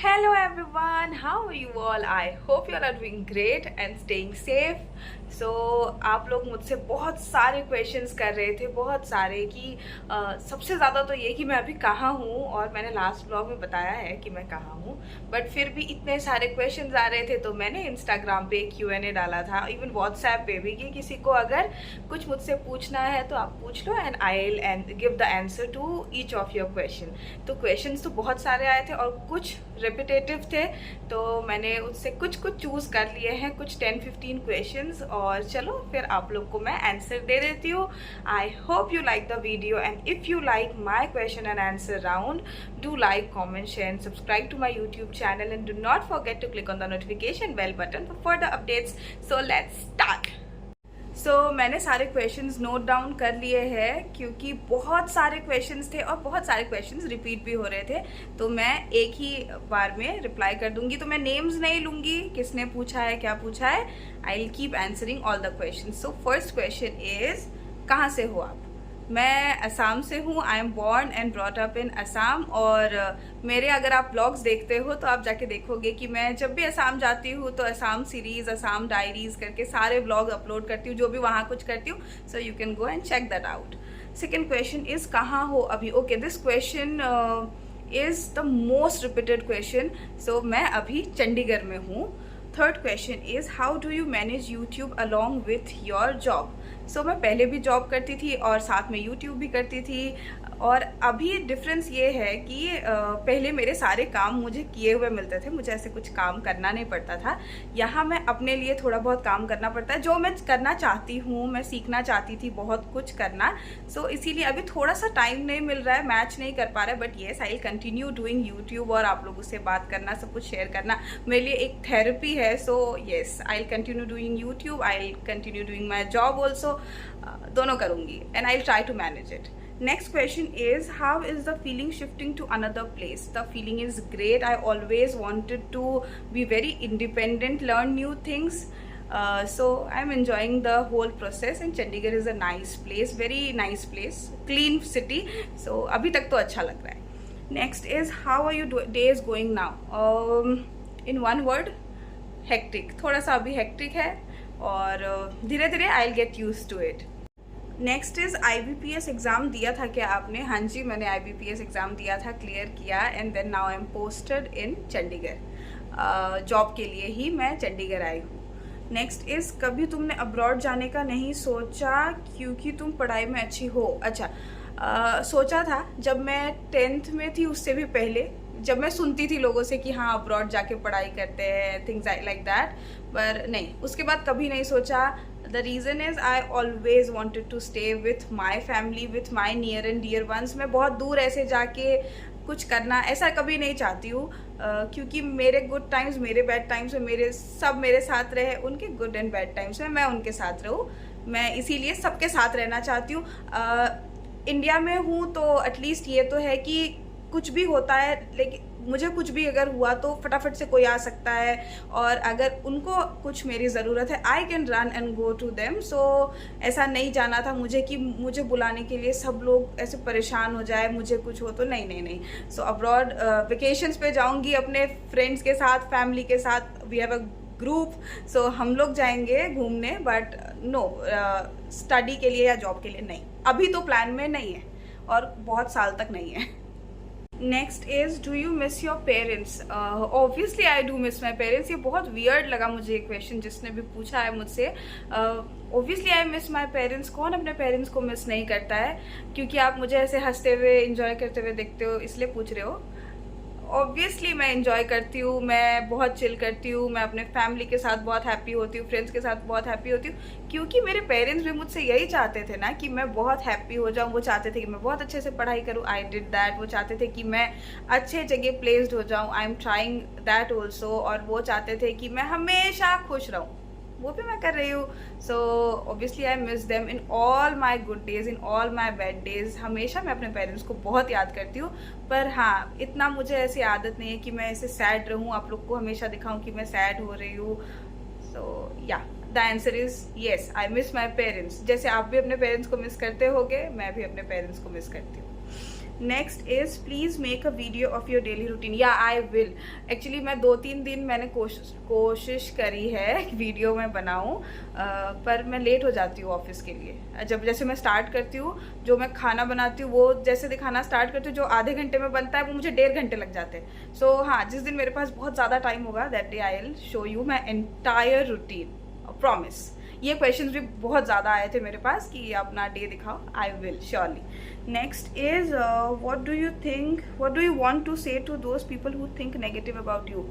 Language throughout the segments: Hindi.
Hello everyone, how are you all? I hope you all are doing great and staying safe. So आप लोग मुझसे बहुत सारे क्वेश्चंस कर रहे थे, बहुत सारे कि सबसे ज़्यादा तो ये कि मैं अभी कहाँ हूँ, और मैंने लास्ट ब्लॉग में बताया है कि मैं कहाँ हूँ, बट फिर भी इतने सारे क्वेश्चंस आ रहे थे तो मैंने इंस्टाग्राम पे Q&A डाला था, इवन व्हाट्सएप पे भी, कि किसी को अगर कुछ मुझसे पूछना है तो आप पूछ लो and I will and give the answer to each of your question. तो क्वेश्चंस तो बहुत सारे आए थे और कुछ रिपीटेटिव थे, तो मैंने उससे कुछ चूज़ कर लिए हैं, कुछ 10-15 क्वेश्चंस, और चलो फिर आप लोग को मैं आंसर दे देती हूँ। आई hope you like the video and if you like my question and answer round, do like, comment, share and subscribe to my YouTube channel and do not forget to click on the notification bell button for further updates. So let's start. मैंने सारे क्वेश्चंस नोट डाउन कर लिए हैं क्योंकि बहुत सारे क्वेश्चंस थे और बहुत सारे क्वेश्चंस रिपीट भी हो रहे थे, तो मैं एक ही बार में रिप्लाई कर दूंगी। तो मैं नेम्स नहीं लूंगी, किसने पूछा है, क्या पूछा है। I will keep answering all the questions. So first question is, कहाँ से हो आप? मैं असम से हूँ। I am born and brought up in Assam, और मेरे अगर आप ब्लॉग्स देखते हो तो आप जाके देखोगे कि मैं जब भी असम जाती हूँ तो असम सीरीज़, असम डायरीज करके सारे ब्लॉग अपलोड करती हूँ, जो भी वहाँ कुछ करती हूँ। So you can go and check that out. Second question is, कहाँ हो अभी? Okay, this question is the most repeated question. So मैं अभी चंडीगढ़ में हूँ। Third question is, how do you manage YouTube along with your job? So मैं पहले भी जॉब करती थी और साथ में यूट्यूब भी करती थी, और अभी डिफरेंस ये है कि पहले मेरे सारे काम मुझे किए हुए मिलते थे, मुझे ऐसे कुछ काम करना नहीं पड़ता था। यहाँ मैं अपने लिए थोड़ा बहुत काम करना पड़ता है, जो मैं करना चाहती हूँ, मैं सीखना चाहती थी बहुत कुछ करना। सो इसीलिए अभी थोड़ा सा टाइम नहीं मिल रहा है, मैच नहीं कर पा रहा है, but yes I will continue doing YouTube और आप लोगों से बात करना, सब कुछ शेयर करना मेरे लिए एक थेरेपी है। So yes, I will continue doing YouTube, I will continue doing my job also, दोनों करूँगी and I will try to manage it. Next question is, how is the feeling shifting to another place? The feeling is great. I always wanted to be very independent, learn new things. So I'm enjoying the whole process, and Chandigarh is a nice place, very nice place, clean city. So अभी तक तो अच्छा लग रहा है. Next is, how are your days going now? In one word, hectic. थोड़ा सा अभी hectic है, और धीरे धीरे I'll get used to it. Next is, IBPS exam दिया था क्या आपने? हाँ जी, मैंने IBPS एग्ज़ाम दिया था, क्लियर किया, and then now I am posted in Chandigarh. Job के लिए ही मैं चंडीगढ़ आई हूँ। नेक्स्ट इज़, कभी तुमने अब्रॉड जाने का नहीं सोचा क्योंकि तुम पढ़ाई में अच्छी हो? अच्छा, सोचा था जब मैं 10th में थी, उससे भी पहले, जब मैं सुनती थी लोगों से कि हाँ अब्रॉड जाके पढ़ाई करते हैं, थिंग्स लाइक दैट, पर नहीं, उसके बाद कभी नहीं सोचा। The reason is, I always wanted to stay with my family, with my near and dear ones. मैं बहुत दूर ऐसे जाके कुछ करना ऐसा कभी नहीं चाहती हूँ, क्योंकि मेरे गुड टाइम्स, मेरे बैड टाइम्स में सब मेरे साथ रहे, उनके गुड एंड बैड टाइम्स में मैं उनके साथ रहूँ। मैं इसीलिए सबके साथ रहना चाहती हूँ। इंडिया में हूँ तो एटलीस्ट ये तो है कि कुछ भी होता है, लेकिन मुझे कुछ भी अगर हुआ तो फटाफट से कोई आ सकता है, और अगर उनको कुछ मेरी ज़रूरत है, I can run and go to them. So ऐसा नहीं जाना था मुझे कि मुझे बुलाने के लिए सब लोग ऐसे परेशान हो जाए, मुझे कुछ हो तो नहीं। सो अब्रॉड वेकेशंस पे जाऊंगी अपने फ्रेंड्स के साथ, फैमिली के साथ, वी हैव अ ग्रुप, सो हम लोग जाएंगे घूमने, बट नो स्टडी के लिए या जॉब के लिए नहीं, अभी तो प्लान में नहीं है और बहुत साल तक नहीं है. Next is, do you miss your parents? Obviously I do miss my parents. ये बहुत वियर्ड लगा मुझे ये क्वेश्चन जिसने भी पूछा है मुझसे. Obviously I miss my parents. कौन अपने पेरेंट्स को मिस नहीं करता है? क्योंकि आप मुझे ऐसे हंसते हुए इंजॉय करते हुए देखते हो, इसलिए पूछ रहे हो. ऑब्वियसली मैं इंजॉय करती हूँ, मैं बहुत चिल करती हूँ, मैं अपने फैमिली के साथ बहुत हैप्पी होती हूँ, फ्रेंड्स के साथ बहुत हैप्पी होती हूँ, क्योंकि मेरे पेरेंट्स भी मुझसे यही चाहते थे ना कि मैं बहुत हैप्पी हो जाऊँ. वो चाहते थे कि मैं बहुत अच्छे से पढ़ाई करूँ, आई डिड दैट. वो चाहते थे कि मैं अच्छे जगह प्लेस्ड हो जाऊँ, I am trying that also. और वो चाहते थे कि मैं हमेशा खुश रहूँ, वो भी मैं कर रही हूँ. So obviously I miss them in all my good days, in all my bad days. हमेशा मैं अपने पेरेंट्स को बहुत याद करती हूँ, पर हाँ इतना मुझे ऐसी आदत नहीं है कि मैं ऐसे सैड रहूँ, आप लोग को हमेशा दिखाऊँ कि मैं सैड हो रही हूँ. सो या the answer is yes, I miss my parents. जैसे आप भी अपने पेरेंट्स को मिस करते होगे, मैं भी अपने पेरेंट्स को मिस करती हूँ. Next is please make a video of your daily routine. या आई विल। एक्चुअली मैं 2-3 दिन मैंने कोशिश करी है वीडियो में बनाऊं, पर मैं लेट हो जाती हूँ ऑफिस के लिए। जैसे मैं स्टार्ट करती हूँ, जो मैं खाना बनाती हूँ वो जैसे दिखाना स्टार्ट करती हूँ, जो आधे घंटे में बनता है वो मुझे 1.5 घंटे लग जाते हैं। सो हाँ, जिस दिन मेरे पास बहुत ज़्यादा टाइम होगा that day I will show you my entire routine, promise. ये क्वेश्चंस भी बहुत ज़्यादा आए थे मेरे पास कि अपना डे दिखाओ। I will surely. Next is what do you want to say to those people who think negative about you.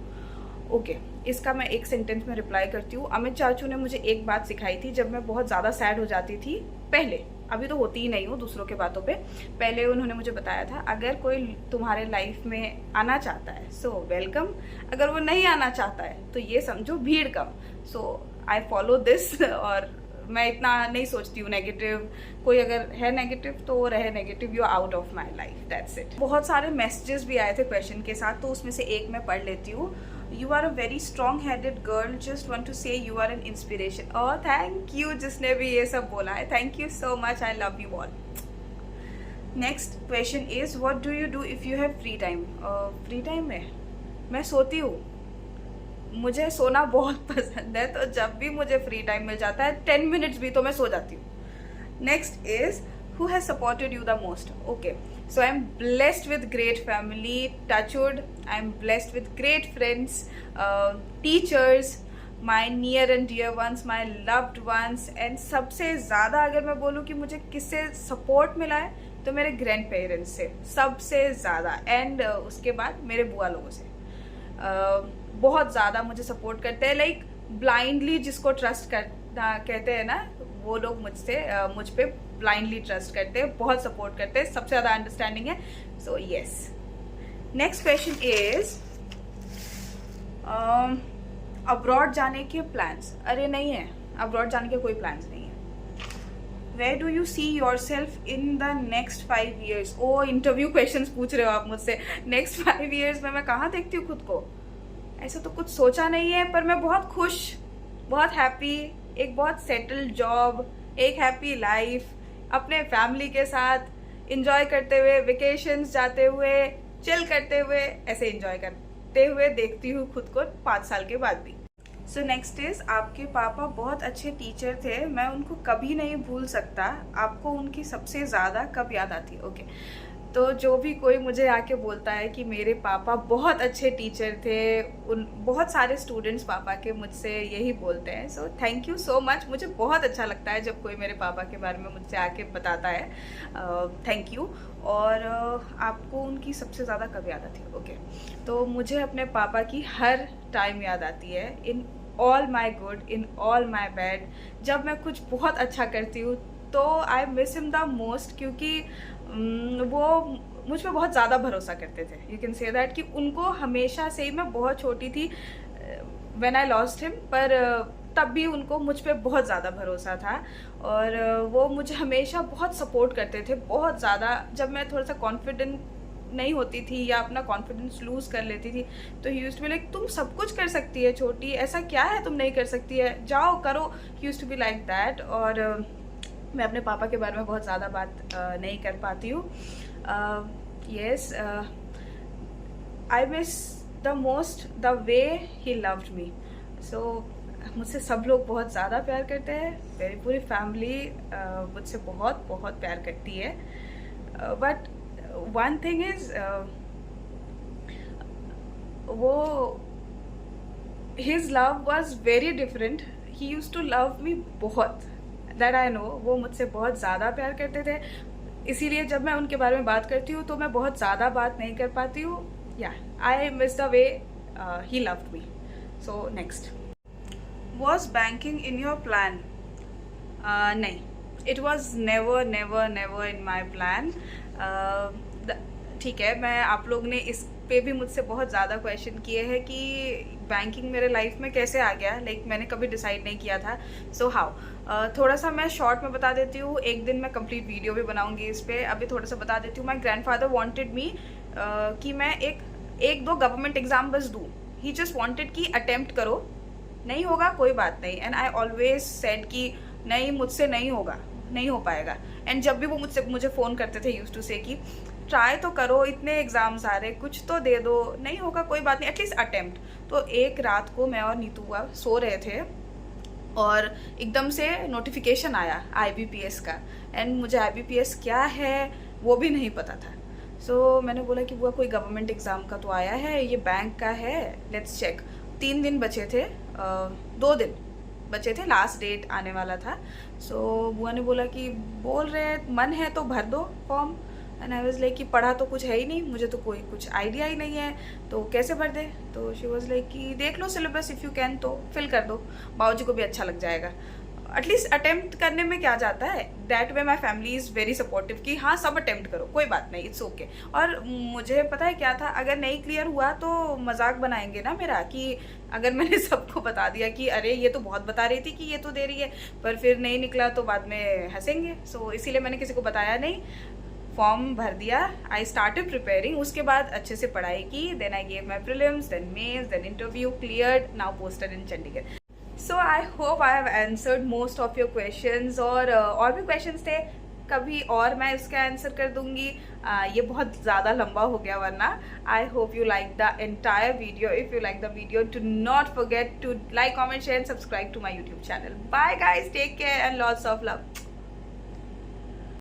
Okay, इसका मैं एक सेंटेंस में रिप्लाई करती हूँ। अमित चाचू ने मुझे एक बात सिखाई थी जब मैं बहुत ज़्यादा सैड हो जाती थी पहले, अभी तो होती ही नहीं हूँ दूसरों के बातों पे। पहले उन्होंने मुझे बताया था, अगर कोई तुम्हारे लाइफ में आना चाहता है सो वेलकम, अगर वो नहीं आना चाहता है तो ये समझो भीड़ कम। सो आई फॉलो दिस। और मैं इतना नहीं सोचती हूँ नेगेटिव, कोई अगर है नेगेटिव तो वो रहे negative, you out of my life, that's it. बहुत सारे मैसेजेस भी आए थे क्वेश्चन के साथ, तो उसमें से एक मैं पढ़ लेती हूँ। You are a very strong headed girl, just want to say you are an inspiration. और थैंक यू जिसने भी ये सब बोला है, thank you so much, I love you all. Next question is what do you do if you have free time. Free time में मैं सोती हूँ, मुझे सोना बहुत पसंद है, तो जब भी मुझे फ्री टाइम मिल जाता है 10 मिनट्स भी, तो मैं सो जाती हूँ। Next is who has supported you the most. Okay, so I am blessed with great family, touchwood, I am blessed with great friends, teachers, my near and dear ones, my loved ones, and सबसे ज़्यादा अगर मैं बोलूँ कि मुझे किससे सपोर्ट मिला है तो मेरे ग्रैंड पेरेंट्स से सबसे ज़्यादा, एंड उसके बाद मेरे बुआ लोगों से। बहुत ज़्यादा मुझे सपोर्ट करते हैं, लाइक ब्लाइंडली जिसको ट्रस्ट करना कहते हैं ना, वो लोग मुझ पे ब्लाइंडली ट्रस्ट करते हैं, बहुत सपोर्ट करते हैं, सबसे ज़्यादा अंडरस्टैंडिंग है। So yes. Next question is abroad जाने के प्लान्स। अरे नहीं है, अब्रॉड जाने के कोई प्लान्स नहीं है। Where do you see yourself in the next 5 years। ओ, इंटरव्यू क्वेश्चन पूछ रहे हो आप मुझसे। नेक्स्ट 5 years में मैं कहाँ देखती हूँ खुद को, ऐसा तो कुछ सोचा नहीं है, पर मैं बहुत खुश, बहुत हैप्पी, एक बहुत सेटल्ड जॉब, एक हैप्पी लाइफ, अपने फैमिली के साथ इंजॉय करते हुए, वेकेशंस जाते हुए, चिल करते हुए, ऐसे इंजॉय करते हुए देखती हूँ खुद को 5 साल के बाद भी। सो नेक्स्ट इज आपके पापा बहुत अच्छे टीचर थे, मैं उनको कभी नहीं भूल सकता, आपको उनकी सबसे ज़्यादा कब याद आती है। ओके, तो जो भी कोई मुझे आके बोलता है कि मेरे पापा बहुत अच्छे टीचर थे, उन बहुत सारे स्टूडेंट्स पापा के मुझसे यही बोलते हैं। So thank you so much, मुझे बहुत अच्छा लगता है जब कोई मेरे पापा के बारे में मुझसे आके बताता है। Thank you. और आपको उनकी सबसे ज़्यादा कब याद आती है। ओके, तो मुझे अपने पापा की हर टाइम याद आती है, in all my good, in all my bad. जब मैं कुछ बहुत अच्छा करती हूँ तो I miss him the most, क्योंकि वो मुझ पर बहुत ज़्यादा भरोसा करते थे। यू कैन से दैट कि उनको हमेशा से ही, मैं बहुत छोटी थी व्हेन आई लॉस्ट हिम, पर तब भी उनको मुझ पर बहुत ज़्यादा भरोसा था, और वो मुझे हमेशा बहुत सपोर्ट करते थे, बहुत ज़्यादा। जब मैं थोड़ा सा कॉन्फिडेंट नहीं होती थी या अपना कॉन्फिडेंस लूज़ कर लेती थी तो he used to be like, तुम सब कुछ कर सकती है छोटी, ऐसा क्या है तुम नहीं कर सकती है, जाओ करो। He used to be like that. और मैं अपने पापा के बारे में बहुत ज़्यादा बात नहीं कर पाती हूँ। Yes, I miss the most the way he loved me. So मुझसे सब लोग बहुत ज़्यादा प्यार करते हैं, मेरी पूरी फैमिली मुझसे बहुत बहुत प्यार करती है। बट वन थिंग इज, वो his love was very different, he use to love me बहुत, दैट आई नो। वो मुझसे बहुत ज़्यादा प्यार करते थे, इसीलिए जब मैं उनके बारे में बात करती हूँ तो मैं बहुत ज़्यादा बात नहीं कर पाती हूँ। Yeah I miss the way he loved me. So next, was banking in your plan. नहीं, it was never never never in my plan. ठीक है, मैं आप लोग ने इस पे भी मुझसे बहुत ज़्यादा क्वेश्चन किए हैं कि बैंकिंग मेरे लाइफ में कैसे आ गया, लाइक मैंने कभी डिसाइड नहीं किया था। सो हाउ, थोड़ा सा मैं शॉर्ट में बता देती हूँ, एक दिन मैं कंप्लीट वीडियो भी बनाऊंगी इस पर, अभी थोड़ा सा बता देती हूँ। माई ग्रैंडफादर वांटेड मी कि मैं एक दो गवर्नमेंट एग्जाम बस दूँ। ही जस्ट वांटेड कि अटेम्प्ट करो, नहीं होगा कोई बात नहीं, एंड आई ऑलवेज सेड कि नहीं, मुझसे नहीं होगा, नहीं हो पाएगा। एंड जब भी वो मुझे फ़ोन करते थे यूज्ड टू से कि ट्राई तो करो, इतने एग्जाम्स आ रहे, कुछ तो दे दो, नहीं होगा कोई बात नहीं, एटलीस्ट अटेम्प्ट। तो एक रात को मैं और नीतू बुआ सो रहे थे और एकदम से नोटिफिकेशन आया IBPS का, एंड मुझे IBPS क्या है वो भी नहीं पता था। सो मैंने बोला कि बुआ कोई गवर्नमेंट एग्ज़ाम का तो आया है, ये बैंक का है, लेट्स चेक। 3 दिन बचे थे, 2 दिन बचे थे, लास्ट डेट आने वाला था। सो बुआ ने बोला कि बोल रहे मन है तो भर दो form, and I was like कि पढ़ा तो कुछ है ही नहीं, मुझे तो कोई कुछ आइडिया ही नहीं है, तो कैसे भर दे। तो शी वाज लाइक कि देख लो सिलेबस, इफ़ यू कैन तो फिल कर दो, बाबूजी को भी अच्छा लग जाएगा, एटलीस्ट अटेम्प्ट करने में क्या जाता है। That way my family is very supportive कि हाँ सब अटेम्प्ट करो, कोई बात नहीं, इट्स ओके। और मुझे पता है क्या था, अगर नहीं क्लियर हुआ तो मजाक बनाएंगे ना मेरा, कि अगर मैंने सबको बता दिया कि अरे ये तो बहुत बता रही थी कि ये तो दे रही है, पर फिर नहीं निकला तो बाद में हंसेंगे। सो इसीलिए मैंने किसी को बताया नहीं, फॉर्म भर दिया, आई स्टार्टेड प्रिपेयरिंग, उसके बाद अच्छे से पढ़ाई की, then I gave my prelims, then mains, then interview, cleared, now posted in Chandigarh. So I hope I have answered most of your questions, और भी क्वेश्चंस थे, कभी और मैं इसका आंसर कर दूंगी। ये बहुत ज़्यादा लंबा हो गया वरना। I hope you like the entire video. If you like the video, do not forget to like, comment, share and subscribe to my YouTube channel. Bye guys, take care and lots of love.